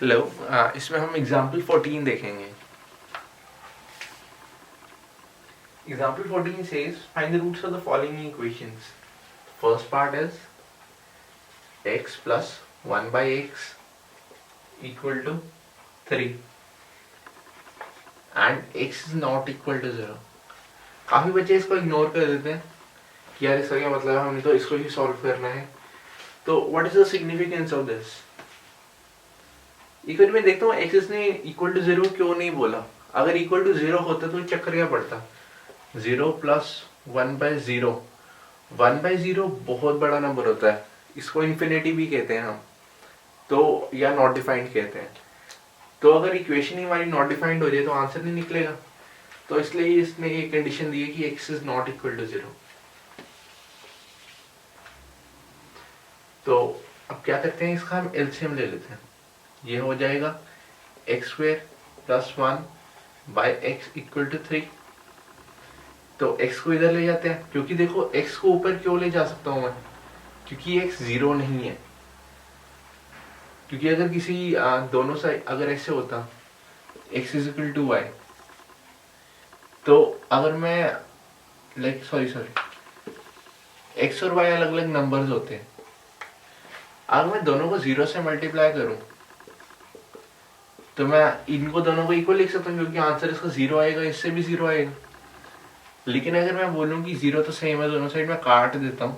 लो इसमें हम एग्जाम्पल 14 देखेंगे। Example 14 says find the roots of the following equations. First part is x plus 1 by x equal to 3 and x is not equal to 0. काफी बच्चे इसको ignore कर देते हैं कि यार इसका क्या मतलब है, हमने तो इसको ही सॉल्व करना है। तो what is the significance of this? एक बार मैं देखता हूँ एक्स ने इक्वल टू 0 क्यों नहीं बोला। अगर इक्वल टू 0 होता तो चक्कर क्या पड़ता? 0 प्लस 1 बाय 0, 1 बाय 0 बहुत बड़ा नंबर होता है, इसको इन्फिनिटी भी कहते हैं हम तो, या नॉट डिफाइंड कहते हैं। तो अगर इक्वेशन ही हमारी नॉट डिफाइंड हो जाए तो आंसर नहीं निकलेगा। तो इसलिए इसने ये कंडीशन दी है कि x is not equal to 0। तो अब क्या करते हैं, इसका हम एलसीएम ले लेते हैं। ये हो जाएगा x square plus 1 by x equal to 3। तो x को इधर ले जाते हैं, क्योंकि देखो x को ऊपर क्यों ले जा सकता हूं मैं, क्योंकि x 0 नहीं है। क्योंकि अगर किसी दोनों साइड अगर ऐसे होता x is equal to y, तो अगर मैं सॉरी x और y अलग अलग नंबर्स होते हैं, अगर मैं दोनों को 0 से मल्टीप्लाई करूं तो मैं इनको दोनों को इक्वल लिख सकता हूं, क्योंकि आंसर इसका 0 आएगा, इससे भी 0 आएगा। लेकिन अगर मैं बोलूं कि 0 तो सेम है, दोनों साइड में काट देता हूं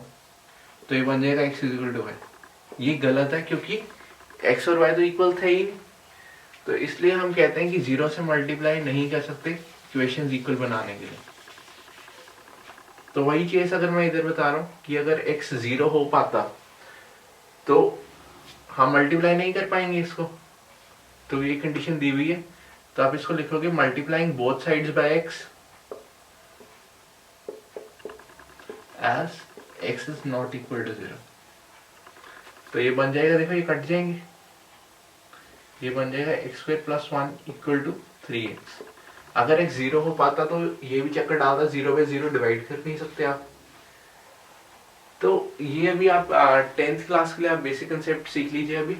तो ये बन जाएगा x is equal to y. ये गलत है, क्योंकि x और y तो इक्वल थे ही नहीं। तो इसलिए हम कहते हैं कि 0 से मल्टीप्लाई नहीं कर सकते इक्वेशंस इक्वल बनाने के लिए। तो वही केस अगर मैं इधर बता रहा हूं कि अगर x 0 हो पाता तो हम मल्टीप्लाई नहीं कर पाएंगे इसको, तो ये कंडीशन दी हुई है। तो आप इसको लिखोगे multiplying both sides by x as x is not equal to 0। तो ये बन जाएगा, देखो ये कट जाएंगे, ये बन जाएगा x square plus 1 equal to 3x। अगर x 0 हो पाता तो ये भी चक्कर डालता, 0 बाय 0 डिवाइड कर नहीं सकते आप। तो ये अभी आप 10th क्लास के लिए आप बेसिक कंसेप्ट सीख लीजिए अभी,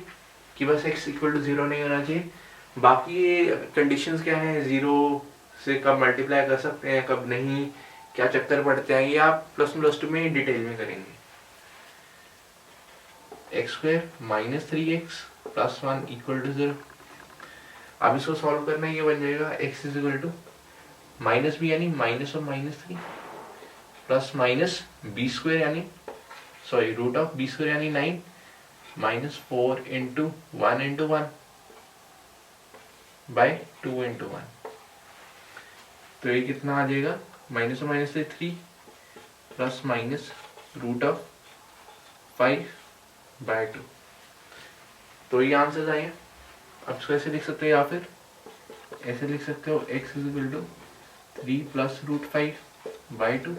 कि बस x इक्वल टू 0 नहीं होना चाहिए। बाकी ये कंडीशंस क्या है, 0 से कब मल्टीप्लाई कर सकते हैं कब नहीं, क्या चक्कर पड़ते हैं, ये आप ++2 में डिटेल में करेंगे। X square minus 3x plus 1 equal to 0। अब इसको सॉल्व करना है, ये बन जाएगा x is equal to minus b यानी माइनस और -3 प्लस माइनस बी स्क्वायर यानी रूट ऑफ बी स्क्वायर यानी 9 minus 4 into 1 into 1 by 2 into 1। तो ये कितना आ जाएगा, माइनस और माइनस से 3 plus minus root of 5 by 2। तो ये आंसर आए। अब इसको ऐसे लिख सकते हो, या फिर ऐसे लिख सकते हो x is equal to 3 plus root 5 by 2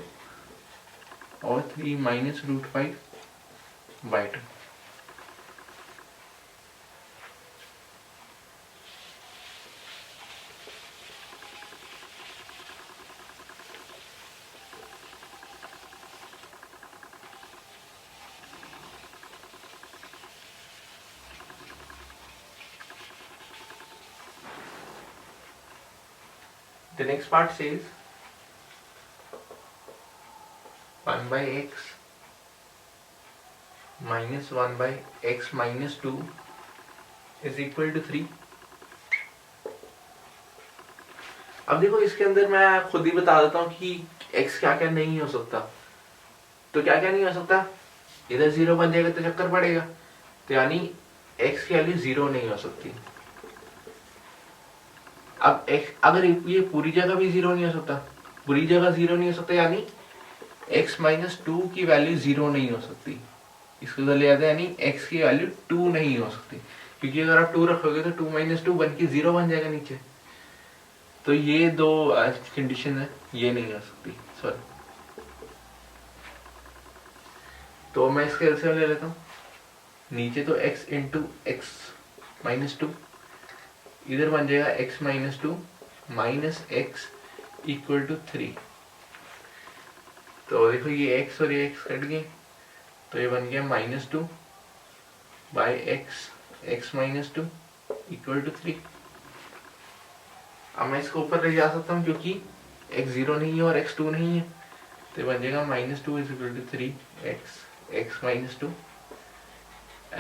और 3 minus root 5 by 2। The next part says 1 by x minus 1 by x minus 2 is equal to 3। अब देखो इसके अंदर मैं खुद ही बता देता हूँ कि x क्या क्या नहीं हो सकता। तो क्या क्या नहीं हो सकता, इधर 0 बन जाएगा तो चक्कर पड़ेगा, तो यानी x की वैल्यू 0 नहीं हो सकती। अब x अगर ये पूरी जगह भी 0 नहीं हो सकता, पूरी जगह 0 नहीं हो सकता, यानी x माइनस 2 की वैल्यू 0 नहीं हो सकती। इसको इधर ले जाते हैं, यानी x की वैल्यू 2 नहीं हो सकती, क्योंकि अगर आप 2 रखोगे तो 2 माइनस 2 बन के 0 बन जाएगा नीचे। तो ये दो कंडीशन है, ये नहीं हो सकती, सॉरी। तो मैं इसके एलसीएम ले लेता हूँ। नीचे तो x इंटू एक्स माइनस 2, इधर बन जाएगा x minus 2 minus x equal to 3। तो देखो ये x और ये x कट गए, तो ये बन गया -2 by x, x minus 2 equal to 3। अब मैं इसको ऊपर ले जा सकता हूँ क्योंकि x 0 नहीं है और x 2 नहीं है, तो ये बन जाएगा -2 is equal to 3x x minus 2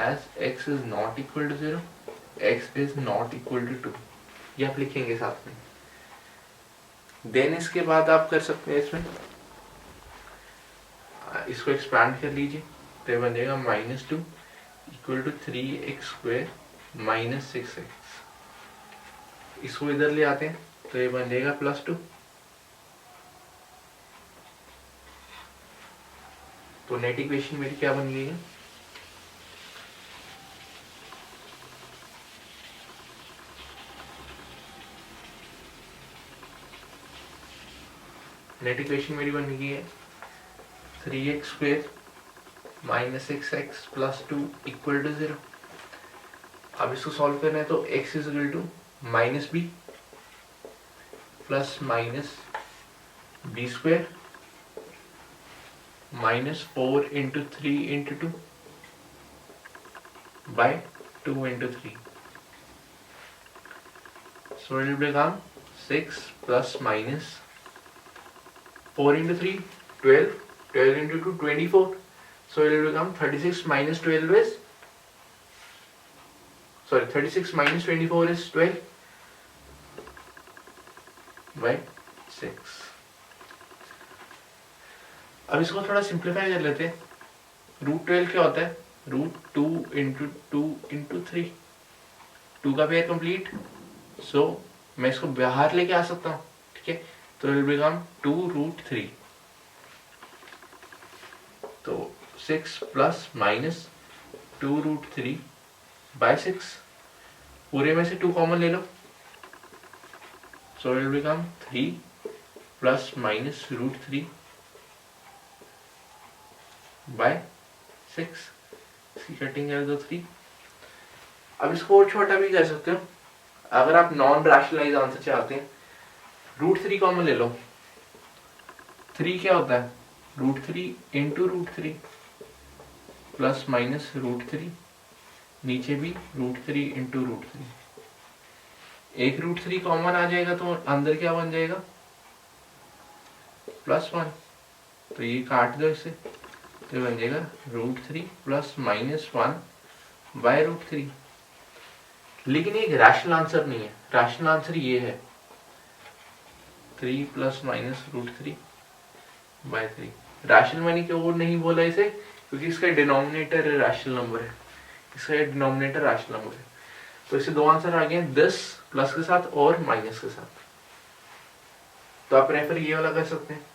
as x is not equal to 0, x is not equal to 2, ये आप लिखेंगे साथ में। देन इसके बाद आप कर सकते हैं इसमें इसको एक्सपैंड कर लीजिए, तो ये बन जाएगा -2 इक्वल टू 3x² -6x। इसको इधर ले आते हैं तो ये बन जाएगा +2। तो नेट इक्वेशन मेरी क्या बन गई है, नेट इक्वेशन मेरी बन गई है 3x² -6x +2 इक्वल टू 0। अब इसको सॉल्व करना है तो x is equal to -b plus -b² -4 into 3 into 2 by 2 into 3, so it will become 6 plus minus 4 into 3 12, 12 into 2 24, so it will become 36 minus 12 is 36 minus 24 is 12 by 6। अब इसको थोड़ा simplify कर लेते हैं। √12 क्या होता है, √2 into 2 into 3, 2 का पेयर कंप्लीट, सो मैं इसको बाहर लेके आ सकता हूँ, ठीक है, तो इट विल बिकम 2√3, तो 6 प्लस माइनस 2√3 by 6, पूरे में से 2 कॉमन ले लो, so it will become 3 plus minus √3 by 6, इसकी कटिंग कर दो 3। अब इसको और छोटा भी कर सकते हो, अगर आप नॉन रैशनलाइज आंसर चाहते हैं, √3 कॉमन ले लो, 3 क्या होता है, √3 इंटू √3 प्लस माइनस √3, नीचे भी √3 इंटू √3, एक √3 कॉमन आ जाएगा तो अंदर क्या बन जाएगा, +1, तो ये काट दो इसे, तो बन जाएगा √3 प्लस -1 by √3। लेकिन एक रैशनल आंसर नहीं है, रैशनल आंसर ये है 3 प्लस माइनस √3 by 3। रैशनल मैंने क्यों नहीं बोला इसे, क्योंकि इसका डिनोमिनेटर रैशनल नंबर है, इसका डिनोमिनेटर रैशनल नंबर है, तो इसे 2 आंसर आ गए, 10 प्लस के साथ और माइनस के साथ, तो आप रेफर ये वाला कर सकते हैं।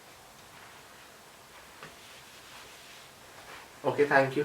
Okay, thank you.